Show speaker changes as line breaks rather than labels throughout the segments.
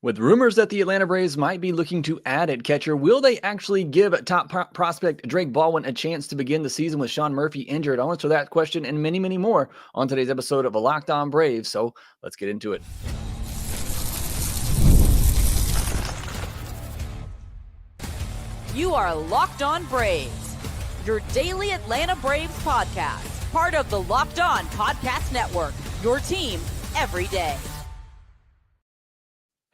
With rumors that the Atlanta Braves might be looking to add at catcher, will they actually give top prospect Drake Baldwin a chance to begin the season with Sean Murphy injured? I'll answer that question and many, many more on today's episode of Locked On Braves. So let's get into it.
You are Locked On Braves, your daily Atlanta Braves podcast, part of the Locked On Podcast Network, your team every day.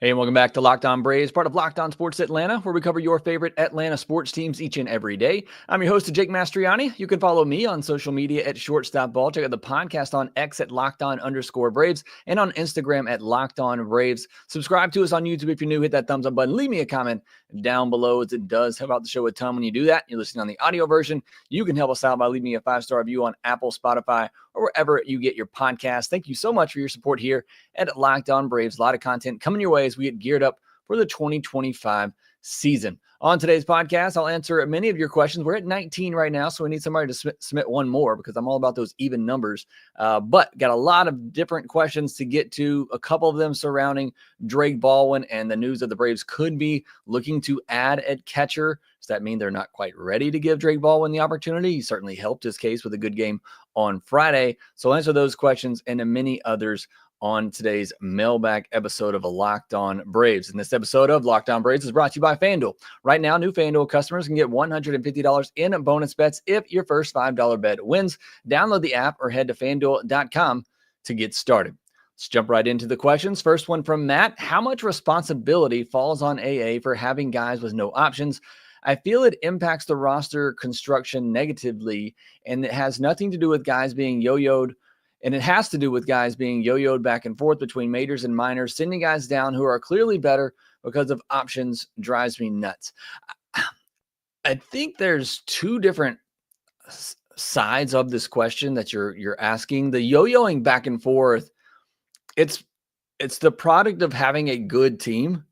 Hey, and welcome back to Locked On Braves, part of Locked On Sports Atlanta, where we cover your favorite Atlanta sports teams each and every day. I'm your host, Jake Mastriani. You can follow me on social media at ShortstopBall. Check out the podcast on X at LockedOn_Braves and on Instagram at Locked On Braves. Subscribe to us on YouTube if you're new. Hit that thumbs up button. Leave me a comment down below, as it does help out the show a ton when you do that. You're listening on the audio version. You can help us out by leaving me a 5-star review on Apple, Spotify, or wherever you get your podcast. Thank you so much for your support here at Locked On Braves. A lot of content coming your way as we get geared up for the 2025 season. On today's podcast, I'll answer many of your questions. We're at 19 right now, so we need somebody to submit one more because I'm all about those even numbers. But got a lot of different questions to get to, a couple of them surrounding Drake Baldwin and the news that the Braves could be looking to add at catcher. Does that mean they're not quite ready to give Drake Baldwin the opportunity? He certainly helped his case with a good game on Friday. So I'll answer those questions and many others on today's Mailbag episode of Locked On Braves. And this episode of Locked On Braves is brought to you by FanDuel. Right now, new FanDuel customers can get $150 in bonus bets if your first $5 bet wins. Download the app or head to FanDuel.com to get started. Let's jump right into the questions. First one from Matt. How much responsibility falls on AA for having guys with no options? I feel it impacts the roster construction negatively, and it has nothing to do with guys being yo-yoed. And it has to do with guys being yo-yoed back and forth between majors and minors. Sending guys down who are clearly better because of options drives me nuts. I think there's two different sides of this question that you're asking. The yo-yoing back and forth, it's the product of having a good team,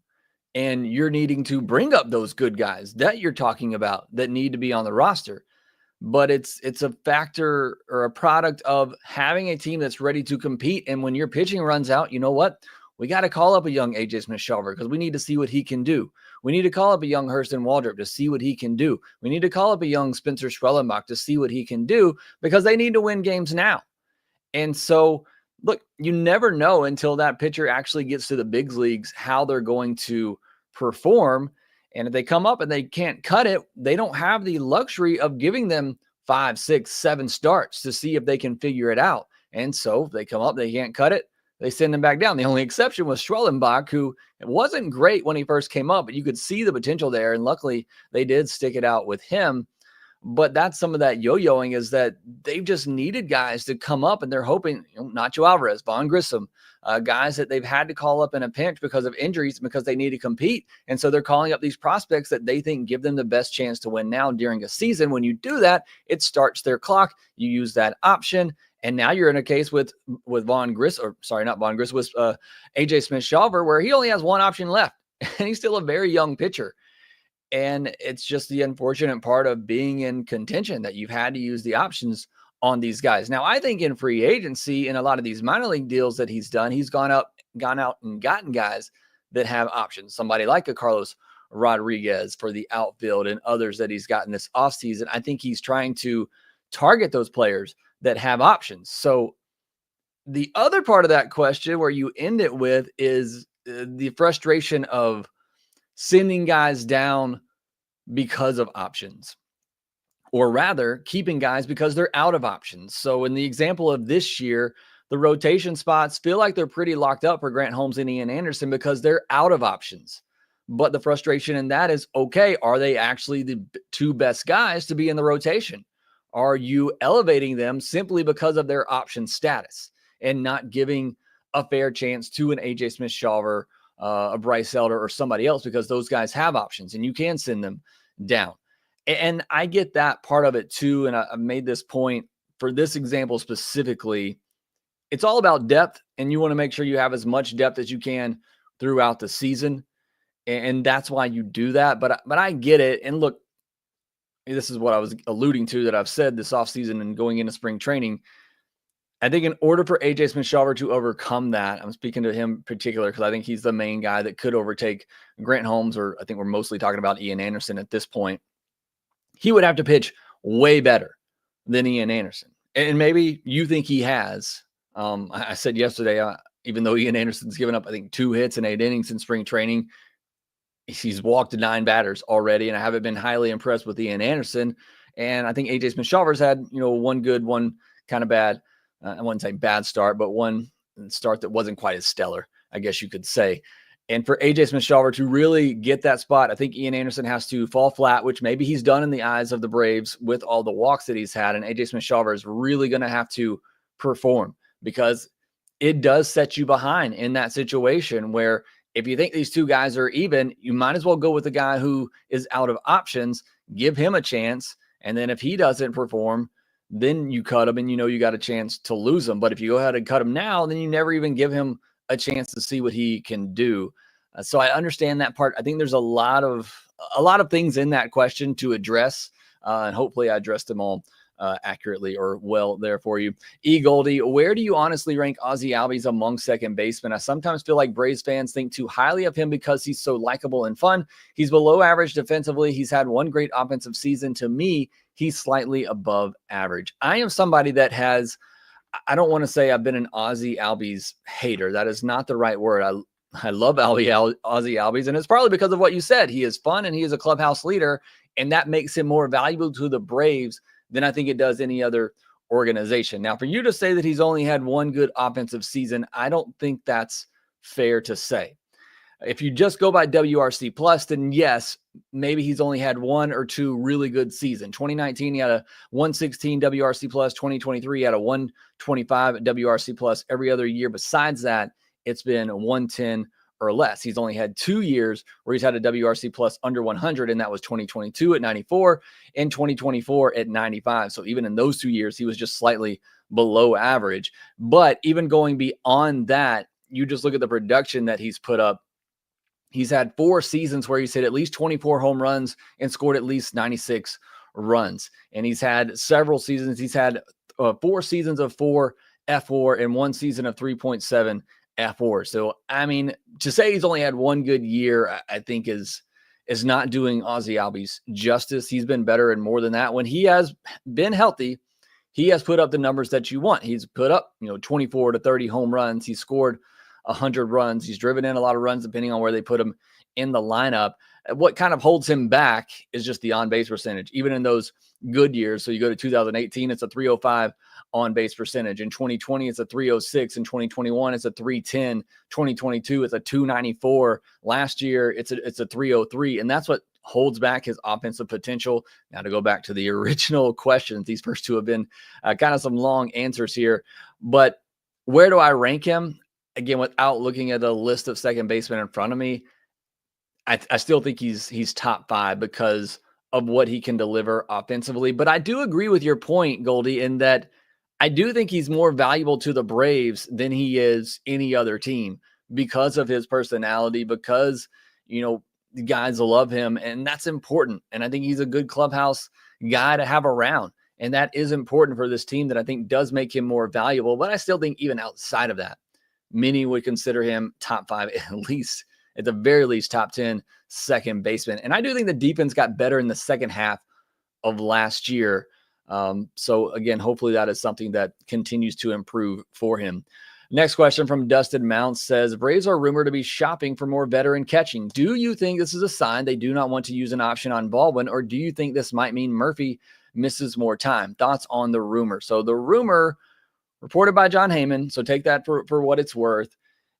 and you're needing to bring up those good guys that you're talking about that need to be on the roster. But it's a factor or a product of having a team that's ready to compete. And when your pitching runs out, you know what? We got to call up a young AJ Smith-Shawver because we need to see what he can do. We need to call up a young Hurston Waldrop to see what he can do. We need to call up a young Spencer Schwellenbach to see what he can do because they need to win games now. And so, look, you never know until that pitcher actually gets to the big leagues how they're going to perform. And if they come up and they can't cut it, they don't have the luxury of giving them 5, 6, 7 starts to see if they can figure it out. And so if they come up, they can't cut it, they send them back down. The only exception was Schwellenbach, who wasn't great when he first came up, but you could see the potential there. And luckily they did stick it out with him. But that's some of that yo-yoing, is that they've just needed guys to come up, and they're hoping, Nacho Alvarez, Vaughn Grissom, guys that they've had to call up in a pinch because of injuries, because they need to compete. And so they're calling up these prospects that they think give them the best chance to win now during a season. When you do that, it starts their clock. You use that option. And now you're in a case with Vaughn Grissom, or sorry, not Vaun Grissom, with AJ Smith-Shawver, where he only has one option left, and he's still a very young pitcher. And it's just the unfortunate part of being in contention that you've had to use the options on these guys. Now, I think in free agency, in a lot of these minor league deals that he's done, he's gone out and gotten guys that have options. Somebody like a Carlos Rodriguez for the outfield, and others that he's gotten this offseason. I think he's trying to target those players that have options. So the other part of that question where you end it with is the frustration of sending guys down because of options, or rather keeping guys because they're out of options. So in the example of this year, the rotation spots feel like they're pretty locked up for Grant Holmes and Ian Anderson because they're out of options. But the frustration in that is, okay, are they actually the two best guys to be in the rotation? Are you elevating them simply because of their option status and not giving a fair chance to an AJ Smith-Shawver, a Bryce Elder, or somebody else, because those guys have options and you can send them down? And I get that part of it too. And I made this point for this example specifically. It's all about depth, and you want to make sure you have as much depth as you can throughout the season. And that's why you do that. But I get it. And look, this is what I was alluding to that I've said this offseason and going into spring training. I think in order for AJ Smith-Shawver to overcome that, I'm speaking to him in particular because I think he's the main guy that could overtake Grant Holmes, or I think we're mostly talking about Ian Anderson at this point. He would have to pitch way better than Ian Anderson. And maybe you think he has. I said yesterday, even though Ian Anderson's given up, I think 2 hits in 8 innings in spring training, he's walked 9 batters already, and I haven't been highly impressed with Ian Anderson. And I think AJ Smith-Shawver's had, one good, one kind of bad. I wouldn't say bad start, but one start that wasn't quite as stellar, I guess you could say. And for AJ Smith-Shawver to really get that spot, I think Ian Anderson has to fall flat, which maybe he's done in the eyes of the Braves with all the walks that he's had. And AJ Smith-Shawver is really going to have to perform, because it does set you behind in that situation where if you think these two guys are even, you might as well go with the guy who is out of options, give him a chance. And then if he doesn't perform, then you cut him and you got a chance to lose him. But if you go ahead and cut him now, then you never even give him a chance to see what he can do. So I understand that part. I think there's a lot of things in that question to address, and hopefully I addressed them all accurately or well there for you. E. Goldie, where do you honestly rank Ozzie Albies among second basemen? I sometimes feel like Braves fans think too highly of him because he's so likable and fun. He's below average defensively. He's had one great offensive season. To me, he's slightly above average. I am somebody that has, I don't want to say I've been an Ozzie Albies hater. That is not the right word. I love Ozzie Albies, and it's probably because of what you said. He is fun and he is a clubhouse leader, and that makes him more valuable to the Braves than I think it does any other organization. Now, for you to say that he's only had one good offensive season, I don't think that's fair to say. If you just go by WRC plus, then yes, maybe he's only had 1 or 2 really good seasons. 2019, he had a 116 WRC plus. 2023, he had a 125 WRC plus. Every other year besides that, it's been 110 or less. He's only had 2 years where he's had a WRC plus under 100, and that was 2022 at 94 and 2024 at 95. So even in those 2 years, he was just slightly below average. But even going beyond that, you just look at the production that he's put up. He's had 4 seasons where he's hit at least 24 home runs and scored at least 96 runs. And he's had several seasons. He's had 4 seasons of 4 F4 and 1 season of 3.7 F4. So, I mean, to say he's only had 1 good year, I think is not doing Ozzie Albies justice. He's been better and more than that. When he has been healthy, he has put up the numbers that you want. He's put up, 24 to 30 home runs. He's scored 100 runs. He's driven in a lot of runs depending on where they put him in the lineup. What kind of holds him back is just the on-base percentage, even in those good years. So you go to 2018, it's a 305 on-base percentage. In 2020, it's a 306. In 2021, it's a 310. 2022, it's a 294. Last year, it's a 303. And that's what holds back his offensive potential. Now, to go back to the original questions, these first 2 have been kind of some long answers here. But where do I rank him? Again, without looking at a list of second basemen in front of me, I still think he's top 5 because of what he can deliver offensively. But I do agree with your point, Goldie, in that I do think he's more valuable to the Braves than he is any other team because of his personality, because, the guys love him, and that's important. And I think he's a good clubhouse guy to have around. And that is important for this team that I think does make him more valuable. But I still think even outside of that, many would consider him top 5, at the very least, top 10 second baseman. And I do think the defense got better in the second half of last year. So again, hopefully that is something that continues to improve for him. Next question from Dustin Mounts says, Braves are rumored to be shopping for more veteran catching. Do you think this is a sign they do not want to use an option on Baldwin, or do you think this might mean Murphy misses more time? Thoughts on the rumor? So the rumor, reported by John Heyman, so take that for what it's worth,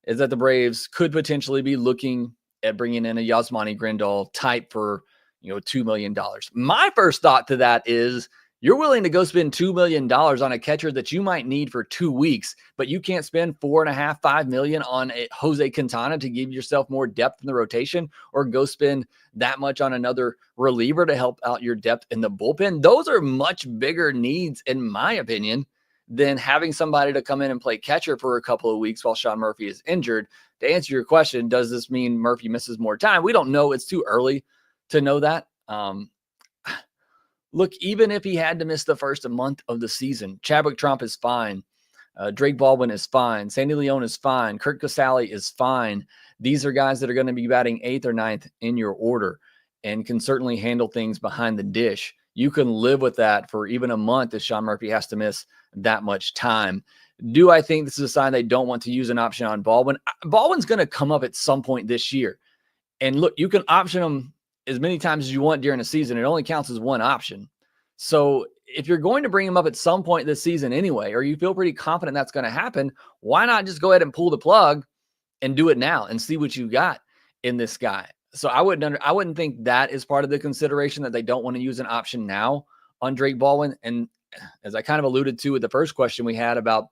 is that the Braves could potentially be looking at bringing in a Yasmani Grandal type for, $2 million. My first thought to that is, you're willing to go spend $2 million on a catcher that you might need for 2 weeks, but you can't spend $4.5, $5 million on a Jose Quintana to give yourself more depth in the rotation, or go spend that much on another reliever to help out your depth in the bullpen. Those are much bigger needs, in my opinion, than having somebody to come in and play catcher for a couple of weeks while Sean Murphy is injured. To answer your question, does this mean Murphy misses more time? We don't know. It's too early to know that. Look, even if he had to miss the first month of the season, Chadwick Tromp is fine. Drake Baldwin is fine. Sandy Leon is fine. Kurt Casale is fine. These are guys that are going to be batting 8th or 9th in your order and can certainly handle things behind the dish. You can live with that for even a month if Sean Murphy has to miss that much time. Do I think this is a sign they don't want to use an option on Baldwin? Baldwin's going to come up at some point this year. And look, you can option him as many times as you want during a season. It only counts as one option. So if you're going to bring him up at some point this season anyway, or you feel pretty confident that's going to happen, why not just go ahead and pull the plug and do it now and see what you got in this guy? So I wouldn't think that is part of the consideration, that they don't want to use an option now on Drake Baldwin. And as I kind of alluded to with the first question we had about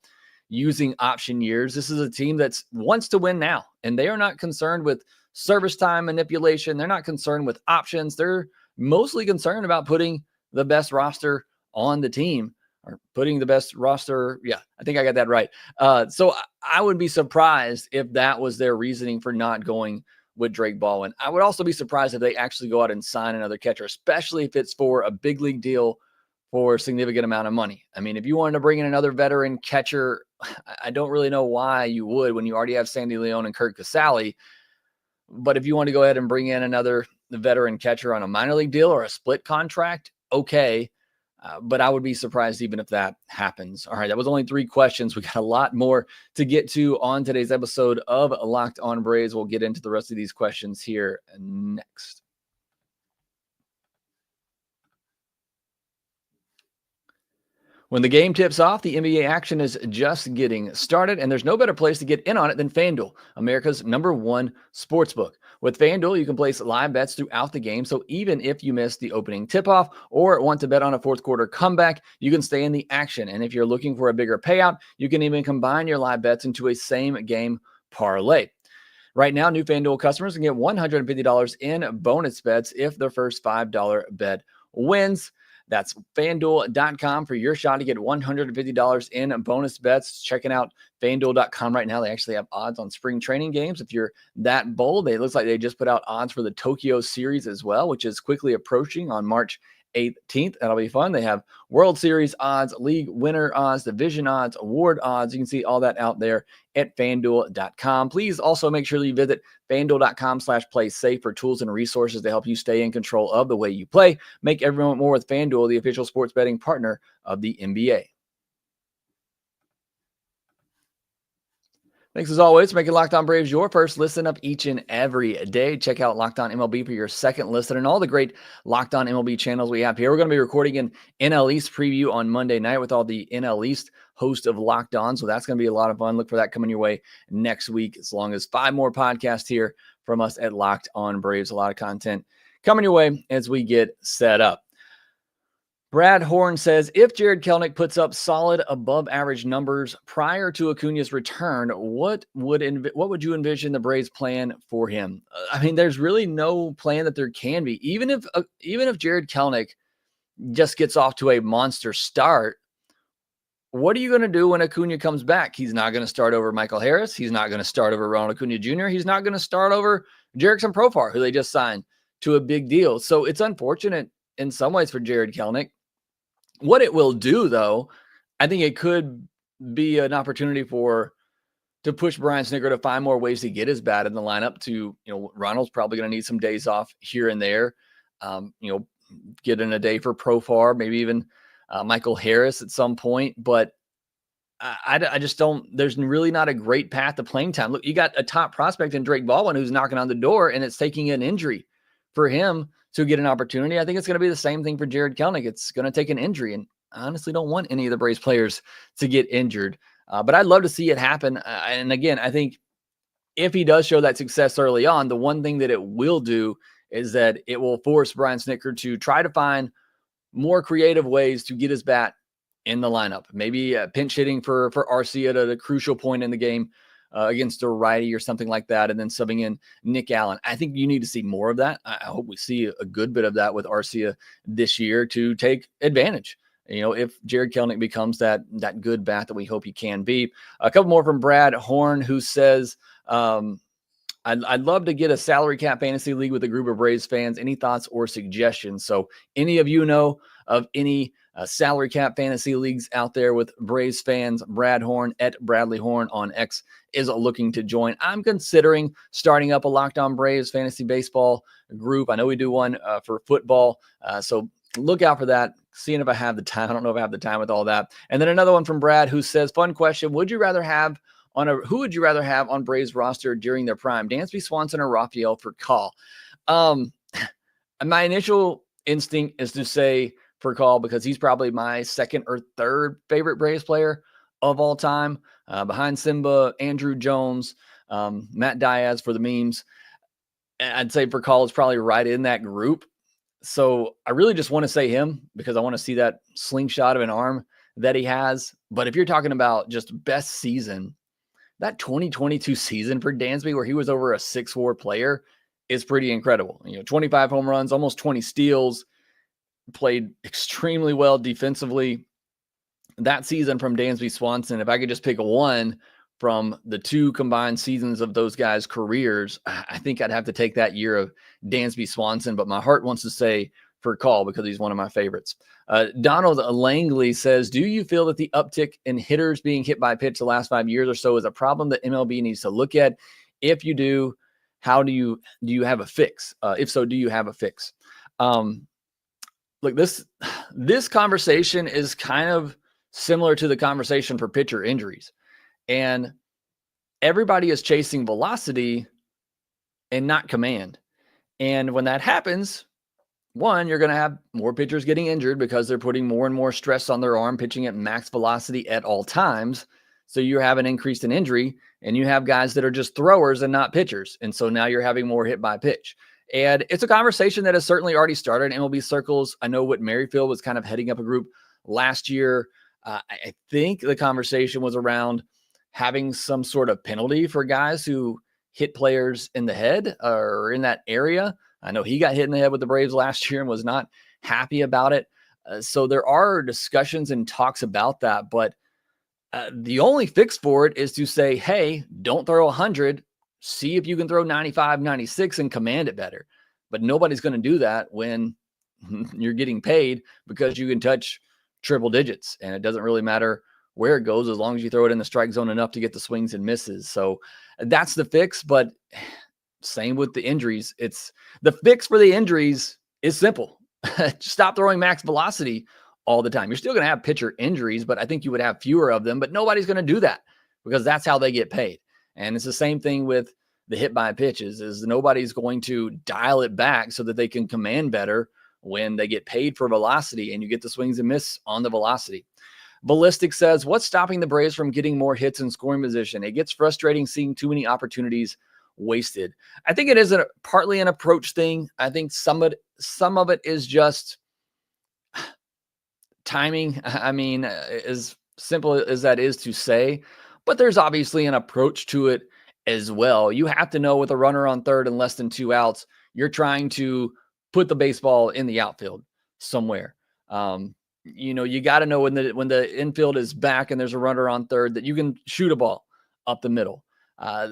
using option years, this is a team that wants to win now, and they are not concerned with service time manipulation. They're not concerned with options. They're mostly concerned about putting the best roster on the team, or putting the best roster. Yeah, I think I got that right. So I would be surprised if that was their reasoning for not going with Drake Baldwin. I would also be surprised if they actually go out and sign another catcher, especially if it's for a big league deal for a significant amount of money. I mean, if you wanted to bring in another veteran catcher, I don't really know why you would when you already have Sandy Leon and Kurt Casale. But if you want to go ahead and bring in another veteran catcher on a minor league deal or a split contract, okay. But I would be surprised even if that happens. All right, that was only 3 questions. We got a lot more to get to on today's episode of Locked On Braves. We'll get into the rest of these questions here next. When the game tips off, the NBA action is just getting started, and there's no better place to get in on it than FanDuel, America's #1 sportsbook. With FanDuel, you can place live bets throughout the game, so even if you miss the opening tip-off or want to bet on a fourth-quarter comeback, you can stay in the action. And if you're looking for a bigger payout, you can even combine your live bets into a same-game parlay. Right now, new FanDuel customers can get $150 in bonus bets if their first $5 bet wins. That's FanDuel.com for your shot to get $150 in bonus bets. Checking out FanDuel.com right now. They actually have odds on spring training games. If you're that bold, it looks like they just put out odds for the Tokyo Series as well, which is quickly approaching on March 18th. That'll be fun. They have World Series odds, league winner odds, division odds, award odds. You can see all that out there at FanDuel.com. Please also make sure that you visit FanDuel.com/play-safe for tools and resources to help you stay in control of the way you play. Make every moment more with FanDuel, the official sports betting partner of the NBA. Thanks as always for making Locked On Braves your first listen of each and every day. Check out Locked On MLB for your second listen and all the great Locked On MLB channels we have here. We're going to be recording an NL East preview on Monday night with all the NL East host of Locked On. So that's going to be a lot of fun. Look for that coming your way next week, as long as 5 more podcasts here from us at Locked On Braves. A lot of content coming your way as we get set up. Brad Horn says, if Jared Kelenic puts up solid above average numbers prior to Acuna's return, what would you envision the Braves plan for him? I mean, there's really no plan that there can be. Even if Jared Kelenic just gets off to a monster start, what are you going to do when Acuna comes back? He's not going to start over Michael Harris. He's not going to start over Ronald Acuna Jr. He's not going to start over Jerickson Profar, who they just signed to a big deal. So it's unfortunate in some ways for Jared Kelenic. What it will do, though, I think it could be an opportunity to push Brian Snitker to find more ways to get his bat in the lineup. Ronald's probably going to need some days off here and there. Get in a day for Profar, maybe even Michael Harris at some point. But I just don't. There's really not a great path to playing time. Look, you got a top prospect in Drake Baldwin who's knocking on the door, and it's taking an injury for him to get an opportunity. I think it's going to be the same thing for Jared Kelenic. It's going to take an injury, and I honestly don't want any of the Braves players to get injured. But I'd love to see it happen. And again, I think if he does show that success early on, the one thing that it will do is that it will force Brian Snitker to try to find more creative ways to get his bat in the lineup. Maybe pinch hitting for Arcia at a crucial point in the game against a righty or something like that, and then subbing in Nick Allen. I think you need to see more of that. I hope we see a good bit of that with Arcia this year to take advantage. If Jared Kelenic becomes that good bat that we hope he can be. A couple more from Brad Horn, who says, I'd love to get a salary cap fantasy league with a group of Braves fans. Any thoughts or suggestions? So any of you know of any salary cap fantasy leagues out there with Braves fans. Brad Horn at Bradley Horn on X is looking to join. I'm considering starting up a Locked On Braves fantasy baseball group. I know we do one for football, so look out for that. Seeing if I have the time. I don't know if I have the time with all that. And then another one from Brad who says, fun question. Who would you rather have on Braves roster during their prime? Dansby Swanson or Rafael Furcal? My initial instinct is to say Furcal because he's probably my second or third favorite Braves player of all time, behind Simba, Andrew Jones, Matt Diaz for the memes. I'd say Furcal is probably right in that group. So I really just want to say him because I want to see that slingshot of an arm that he has. But if you're talking about just best season, that 2022 season for Dansby where he was over a 6'4" player is pretty incredible. 25 home runs, almost 20 steals, played extremely well defensively. That season from Dansby Swanson, if I could just pick one from the two combined seasons of those guys' careers, I think I'd have to take that year of Dansby Swanson, but my heart wants to say Furcal because he's one of my favorites. Donald Langley says, do you feel that the uptick in hitters being hit by pitch the last 5 years or so is a problem that MLB needs to look at? If you do, how do you have a fix? If so, do you have a fix? Look, this conversation is kind of similar to the conversation for pitcher injuries. And everybody is chasing velocity and not command. And when that happens, one, you're going to have more pitchers getting injured because they're putting more and more stress on their arm, pitching at max velocity at all times. So you have an increase in injury, and you have guys that are just throwers and not pitchers. And so now you're having more hit by pitch. And it's a conversation that has certainly already started in MLB circles. I know Whit Merrifield was kind of heading up a group last year. I think the conversation was around having some sort of penalty for guys who hit players in the head or in that area. I know he got hit in the head with the Braves last year and was not happy about it. So there are discussions and talks about that, but the only fix for it is to say, hey, don't throw 100, see if you can throw 95, 96 and command it better. But nobody's going to do that when you're getting paid because you can touch triple digits and it doesn't really matter where it goes as long as you throw it in the strike zone enough to get the swings and misses. So that's the fix, but same with the injuries. It's the fix for the injuries is simple. Stop throwing max velocity all the time. You're still going to have pitcher injuries, but I think you would have fewer of them, but nobody's going to do that because that's how they get paid. And it's the same thing with the hit by pitches is nobody's going to dial it back so that they can command better when they get paid for velocity and you get the swings and miss on the velocity. Ballistic says, what's stopping the Braves from getting more hits in scoring position? It gets frustrating seeing too many opportunities wasted. I think it is partly an approach thing. I think some of it is just timing. I mean, as simple as that is to say, but there's obviously an approach to it as well. You have to know with a runner on third and less than 2 outs, you're trying to put the baseball in the outfield somewhere. You got to know when the infield is back and there's a runner on third that you can shoot a ball up the middle.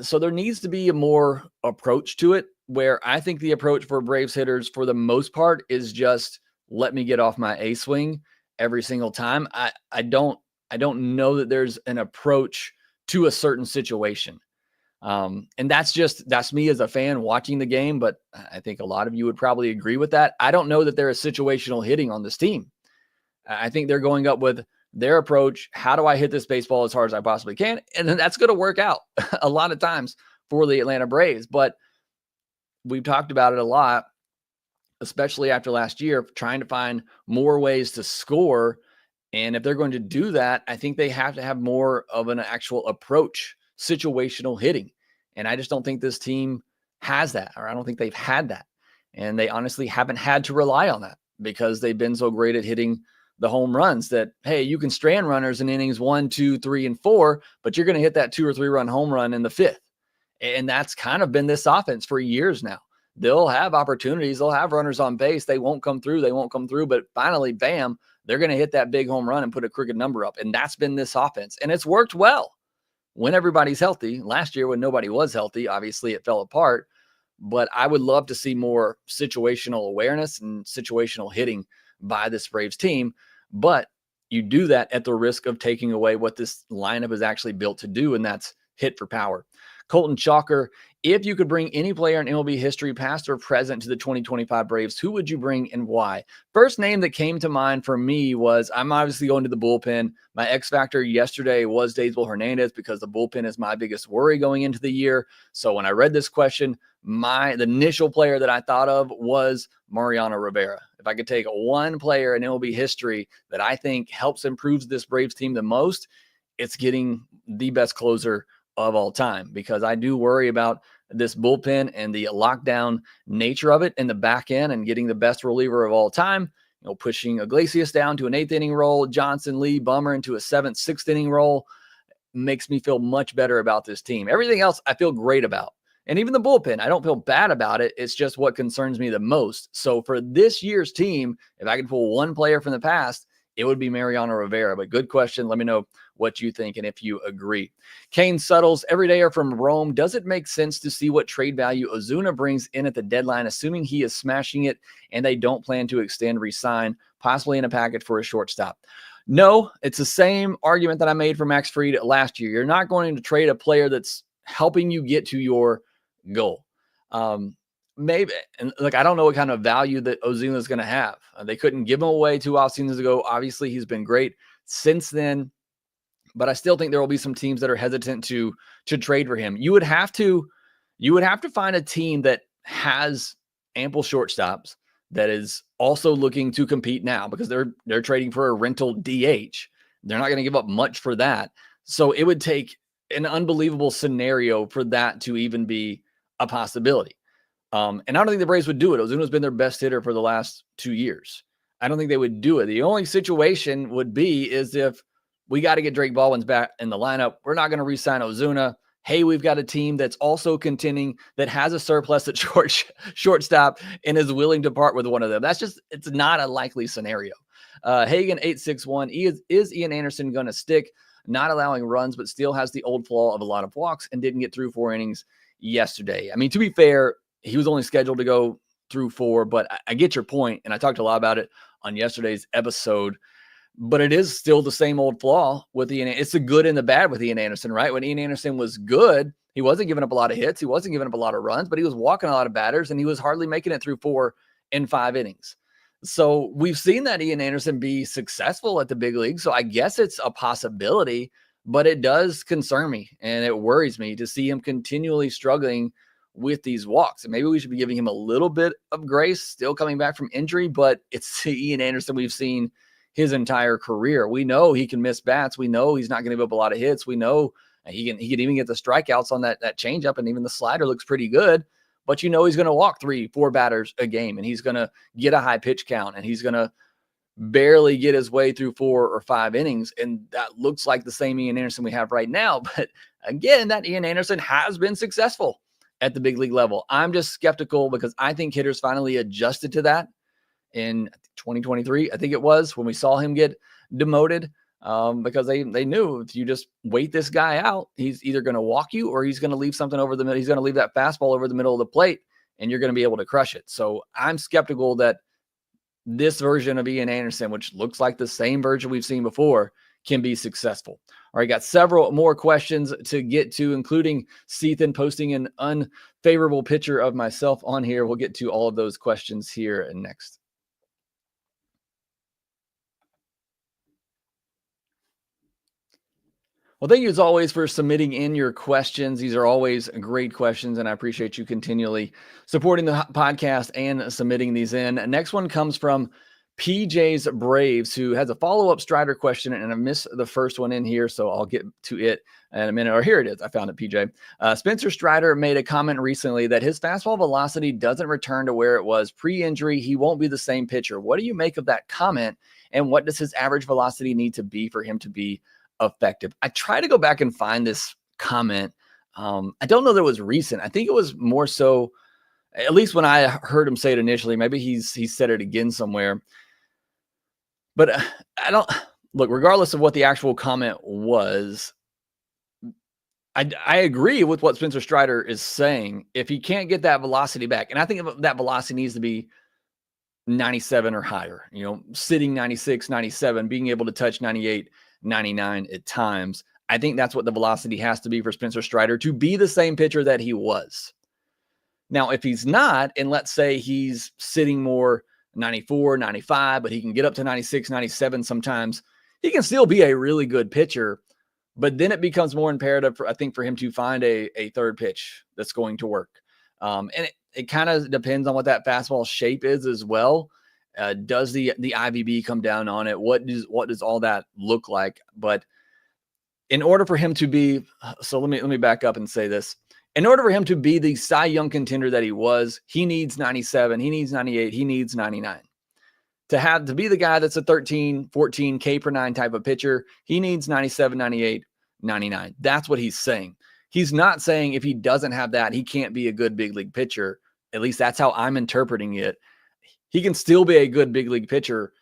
So there needs to be a more approach to it where I think the approach for Braves hitters for the most part is just let me get off my A swing every single time. I don't know that there's an approach to a certain situation. And that's me as a fan watching the game, but I think a lot of you would probably agree with that. I don't know that there is situational hitting on this team. I think they're going up with their approach. How do I hit this baseball as hard as I possibly can? And then that's going to work out a lot of times for the Atlanta Braves. But we've talked about it a lot, especially after last year, trying to find more ways to score. And if they're going to do that, I think they have to have more of an actual approach, situational hitting. And I just don't think this team has that, or I don't think they've had that. And they honestly haven't had to rely on that because they've been so great at hitting the home runs that, hey, you can strand runners in innings 1, 2, 3, and 4, but you're going to hit that 2 or 3 run home run in the 5th. And that's kind of been this offense for years now. They'll have opportunities. They'll have runners on base. They won't come through. But finally, bam, they're going to hit that big home run and put a crooked number up. And that's been this offense. And it's worked well when everybody's healthy. Last year when nobody was healthy, obviously it fell apart. But I would love to see more situational awareness and situational hitting by this Braves team. But you do that at the risk of taking away what this lineup is actually built to do, and that's hit for power. Colton Chalker, if you could bring any player in MLB history, past or present, to the 2025 Braves, who would you bring and why? First name that came to mind for me was, I'm obviously going to the bullpen. My X factor yesterday was Daysbel Hernandez because the bullpen is my biggest worry going into the year. So when I read this question, the initial player that I thought of was Mariano Rivera. If I could take one player in MLB history that I think helps improve this Braves team the most, it's getting the best closer of all time, because I do worry about this bullpen and the lockdown nature of it in the back end, and getting the best reliever of all time, pushing Iglesias down to an 8th inning role, Johnson, Lee, Bummer into a 7th, 6th inning role makes me feel much better about this team. Everything else I feel great about. And even the bullpen, I don't feel bad about it. It's just what concerns me the most. So for this year's team, if I could pull one player from the past, it would be Mariano Rivera. But good question. Let me know what you think and if you agree. Kane Suttles, everydayer from Rome. Does it make sense to see what trade value Ozuna brings in at the deadline, assuming he is smashing it and they don't plan to extend, resign, possibly in a package for a shortstop? No, it's the same argument that I made for Max Fried last year. You're not going to trade a player that's helping you get to your goal. Maybe, and look, I don't know what kind of value that Ozuna is going to have. They couldn't give him away 2 off seasons ago. Obviously, he's been great since then, but I still think there will be some teams that are hesitant to trade for him. You would have to find a team that has ample shortstops that is also looking to compete now, because they're trading for a rental DH. They're not going to give up much for that. So it would take an unbelievable scenario for that to even be a possibility. And I don't think the Braves would do it. Ozuna's been their best hitter for the last 2 years. I don't think they would do it. The only situation would be is if we got to get Drake Baldwin back in the lineup. We're not going to re-sign Ozuna. Hey, we've got a team that's also contending, that has a surplus at shortstop and is willing to part with one of them. It's not a likely scenario. Hagen 861, is Ian Anderson going to stick? Not allowing runs, but still has the old flaw of a lot of walks and didn't get through 4 innings yesterday. I mean, to be fair, he was only scheduled to go through 4, but I get your point, and I talked a lot about it on yesterday's episode. But it is still the same old flaw with Ian. It's the good and the bad with Ian Anderson, right? When Ian Anderson was good, he wasn't giving up a lot of hits, he wasn't giving up a lot of runs, but he was walking a lot of batters, and he was hardly making it through 4 and 5 innings. So we've seen that Ian Anderson be successful at the big league. So I guess it's a possibility, but it does concern me and it worries me to see him continually struggling with these walks. And maybe we should be giving him a little bit of grace, still coming back from injury, but it's the Ian Anderson we've seen his entire career. We know he can miss bats. We know he's not going to give up a lot of hits. We know he can even get the strikeouts on that changeup, and even the slider looks pretty good. But he's going to walk 3-4 batters a game, and he's going to get a high pitch count, and he's going to barely get his way through 4 or 5 innings. And that looks like the same Ian Anderson we have right now. But again, that Ian Anderson has been successful at the big league level. I'm just skeptical because I think hitters finally adjusted to that in 2023. I think it was when we saw him get demoted, because they knew if you just wait this guy out, he's either going to walk you or he's going to leave something over the middle. He's going to leave that fastball over the middle of the plate, and you're going to be able to crush it. So I'm skeptical that this version of Ian Anderson, which looks like the same version we've seen before, can be successful. All right, got several more questions to get to, including Sethan posting an unfavorable picture of myself on here. We'll get to all of those questions here and next. Well, thank you as always for submitting in your questions. These are always great questions, and I appreciate you continually supporting the podcast and submitting these in. Next one comes from PJ's Braves, who has a follow-up Strider question, and I missed the first one in here, so I'll get to it in a minute. Or here it is. I found it, PJ. Spencer Strider made a comment recently that his fastball velocity doesn't return to where it was pre-injury. He won't be the same pitcher. What do you make of that comment, and what does his average velocity need to be for him to be effective? I try to go back and find this comment. I don't know that it was recent. I think it was more so, at least when I heard him say it initially. Maybe he said it again somewhere. But I don't look, regardless of what the actual comment was, I agree with what Spencer Strider is saying. If he can't get that velocity back, and I think that velocity needs to be 97 or higher, sitting 96, 97, being able to touch 98, 99 at times. I think that's what the velocity has to be for Spencer Strider to be the same pitcher that he was. Now, if he's not, and let's say he's sitting more 94, 95, but he can get up to 96, 97 sometimes, he can still be a really good pitcher. But then it becomes more imperative, I think, for him to find a third pitch that's going to work. And it kind of depends on what that fastball shape is as well. Does the IVB come down on it? What does all that look like? But in order for him to be, so let me back up and say this. In order for him to be the Cy Young contender that he was, he needs 97, he needs 98, he needs 99. To be the guy that's a 13, 14 K per nine type of pitcher, he needs 97, 98, 99. That's what he's saying. He's not saying if he doesn't have that, he can't be a good big league pitcher. At least that's how I'm interpreting it. He can still be a good big league pitcher,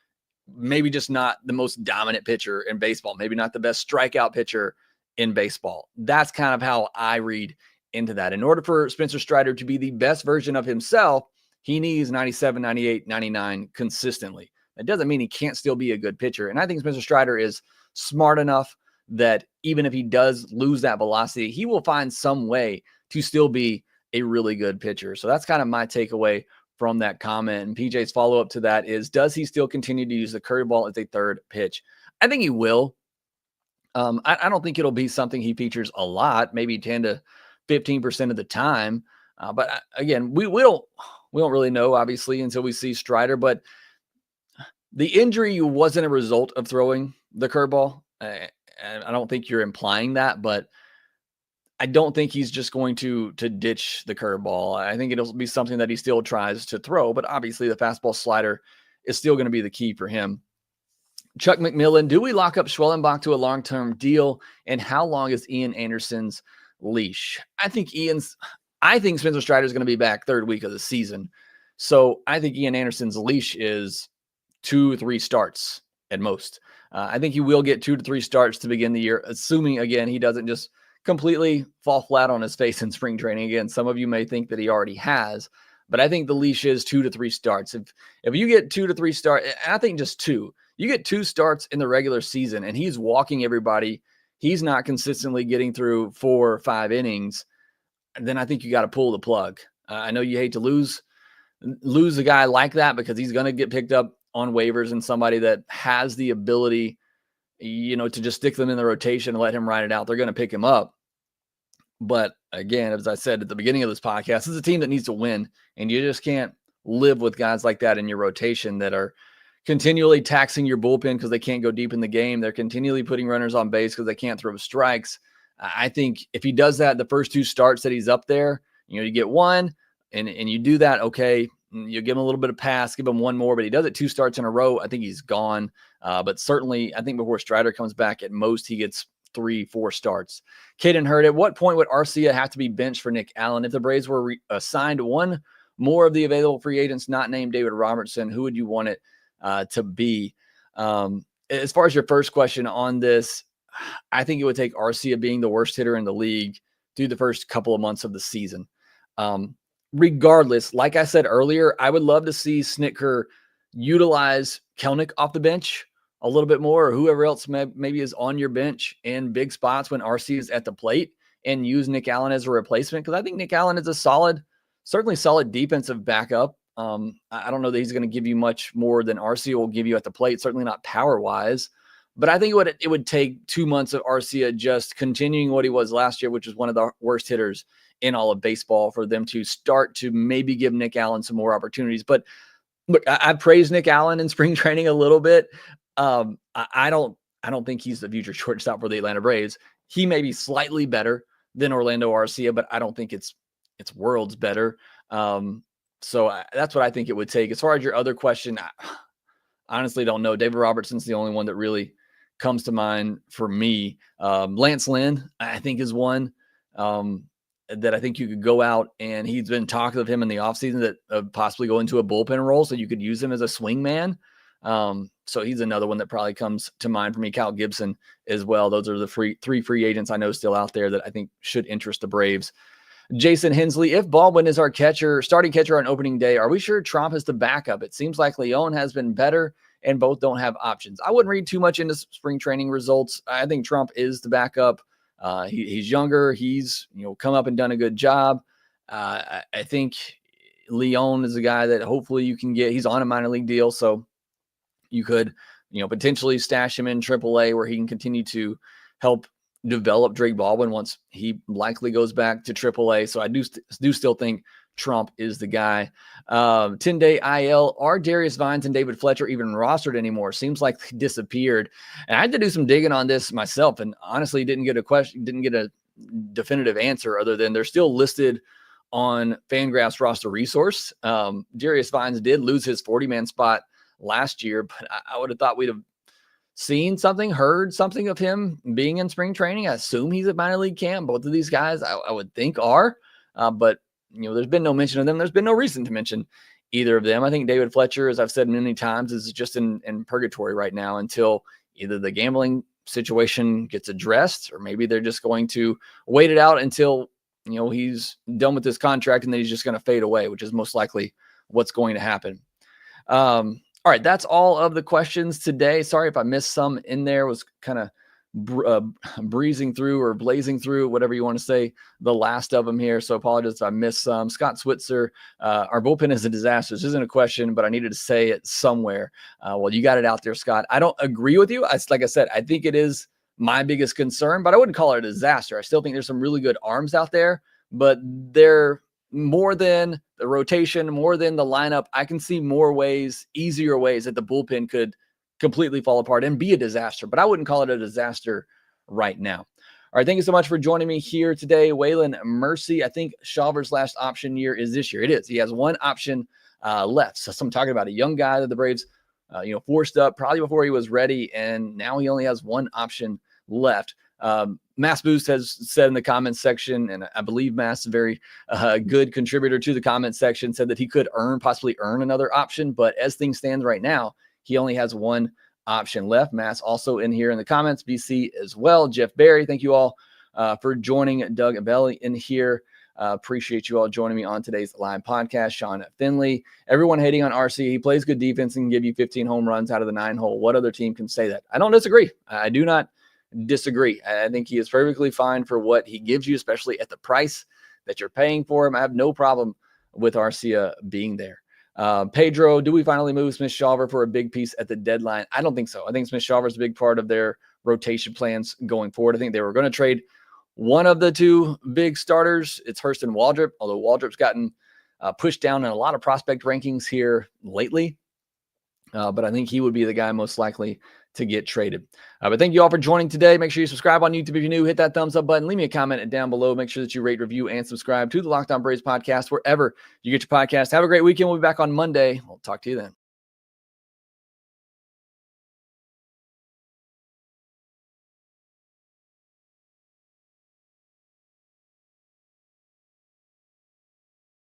maybe just not the most dominant pitcher in baseball, maybe not the best strikeout pitcher in baseball. That's kind of how I read into that. In order for Spencer Strider to be the best version of himself, he needs 97, 98, 99 consistently. That doesn't mean he can't still be a good pitcher. And I think Spencer Strider is smart enough that even if he does lose that velocity, he will find some way to still be a really good pitcher. So that's kind of my takeaway from that comment. And PJ's follow-up to that is, does he still continue to use the curveball as a third pitch? I think he will. I don't think it'll be something he features a lot, maybe 10 to 15% of the time. But again, we don't really know, obviously, until we see Strider. But the injury wasn't a result of throwing the curveball. I don't think you're implying that, but I don't think he's just going to ditch the curveball. I think it'll be something that he still tries to throw, but obviously the fastball slider is still going to be the key for him. Chuck McMillan, do we lock up Schwellenbach to a long-term deal? And how long is Ian Anderson's leash? I think Spencer Strider is going to be back third week of the season. So I think Ian Anderson's leash is 2-3 starts at most. I think he will get 2 to 3 starts to begin the year, assuming, again, he doesn't just completely fall flat on his face in spring training. Again, some of you may think that he already has, but I think the leash is 2 to 3 starts. If you get 2 to 3 starts, I think just 2, you get 2 starts in the regular season and he's walking everybody, he's not consistently getting through 4 or 5 innings, then I think you got to pull the plug. I know you hate to lose a guy like that because he's going to get picked up on waivers and somebody that has the ability, to just stick them in the rotation and let him ride it out. They're going to pick him up. But again, as I said at the beginning of this podcast, this is a team that needs to win, and you just can't live with guys like that in your rotation that are continually taxing your bullpen because they can't go deep in the game. They're continually putting runners on base because they can't throw strikes. I think if he does that the first 2 starts that he's up there, you get 1 and you do that, okay, you give him a little bit of pass, give him 1 more, but he does it 2 starts in a row, I think he's gone. But certainly, I think before Strider comes back, at most he gets 3-4 starts. Caden Hurd, at what point would Arcia have to be benched for Nick Allen? If the Braves were assigned 1 more of the available free agents not named David Robertson, who would you want it to be? As far as your first question on this, I think it would take Arcia being the worst hitter in the league through the first couple of months of the season. Regardless, like I said earlier, I would love to see Snitker utilize Kelnick off the bench a little bit more, or whoever else maybe is on your bench in big spots when RC is at the plate, and use Nick Allen as a replacement. Because I think Nick Allen is certainly solid defensive backup. I don't know that he's going to give you much more than RC will give you at the plate, certainly not power-wise. But I think it would take 2 months of Arcia just continuing what he was last year, which was one of the worst hitters in all of baseball, for them to start to maybe give Nick Allen some more opportunities. But look, I praised Nick Allen in spring training a little bit. I don't think he's the future shortstop for the Atlanta Braves. He may be slightly better than Orlando Arcia, but I don't think it's worlds better. So that's what I think it would take. As far as your other question, I honestly don't know. David Robertson's the only one that really comes to mind for me. Lance Lynn, I think, is one that I think you could go out, and he's been talking of him in the offseason that possibly go into a bullpen role, so you could use him as a swing man. So he's another one that probably comes to mind for me. Cal Gibson as well. Those are the three free agents I know still out there that I think should interest the Braves. Jason Hensley, if Baldwin is our starting catcher on opening day, are we sure Trump is the backup? It seems like Leon has been better and both don't have options. I wouldn't read too much into spring training results. I think Trump is the backup. He's younger. He's come up and done a good job. I think Leon is a guy that hopefully you can get. He's on a minor league deal, so you could potentially stash him in AAA where he can continue to help develop Drake Baldwin once he likely goes back to AAA. So I do still think Trump is the guy. 10-day IL. Are Darius Vines and David Fletcher even rostered anymore? Seems like they disappeared. And I had to do some digging on this myself, and honestly didn't get a definitive answer other than they're still listed on FanGraphs roster resource. Darius Vines did lose his 40-man spot last year, but I would have thought we'd have seen something, heard something of him being in spring training. I assume he's at minor league camp. Both of these guys I would think are, but there's been no mention of them. There's been no reason to mention either of them. I think David Fletcher, as I've said many times, is just in purgatory right now until either the gambling situation gets addressed, or maybe they're just going to wait it out until he's done with this contract and then he's just going to fade away, which is most likely what's going to happen. All right, that's all of the questions today. Sorry if I missed some in there. Was kind of breezing through or blazing through, whatever you want to say, the last of them here. So apologies if I missed some. Scott Switzer, our bullpen is a disaster. This isn't a question, but I needed to say it somewhere. Well, you got it out there, Scott. I don't agree with you. Like I said, I think it is my biggest concern, but I wouldn't call it a disaster. I still think there's some really good arms out there, but they're more than the rotation, more than the lineup. I can see more ways, easier ways that the bullpen could completely fall apart and be a disaster, but I wouldn't call it a disaster right now. All right, thank you so much for joining me here today. Waylon Mercy, I think Shawver's last option year is this year. It is. He has one option left. So I'm talking about a young guy that the Braves, forced up probably before he was ready, and now he only has one option left. Mass Boost has said in the comments section, and I believe Mass is a very good contributor to the comment section, said that he could possibly earn another option, but as things stand right now, he only has one option left. Mass also in here in the comments, BC as well. Jeff Barry, thank you all for joining. Doug Belly in here. Appreciate you all joining me on today's live podcast. Sean Finley, everyone hating on RC. He plays good defense and can give you 15 home runs out of the 9-hole. What other team can say that? I don't disagree. I do not disagree. I think he is perfectly fine for what he gives you, especially at the price that you're paying for him. I have no problem with Arcia being there. Pedro, do we finally move Smith-Shawver for a big piece at the deadline? I don't think so. I think Smith-Shawver is a big part of their rotation plans going forward. I think they were going to trade one of the two big starters. It's Hurston Waldrop, although Waldrop's gotten pushed down in a lot of prospect rankings here lately. But I think he would be the guy most likely to get traded. But thank you all for joining today. Make sure you subscribe on YouTube if you're new. Hit that thumbs up button. Leave me a comment down below. Make sure that you rate, review, and subscribe to the Locked On Braves podcast wherever you get your podcast. Have a great weekend. We'll be back on Monday. We'll talk to you then.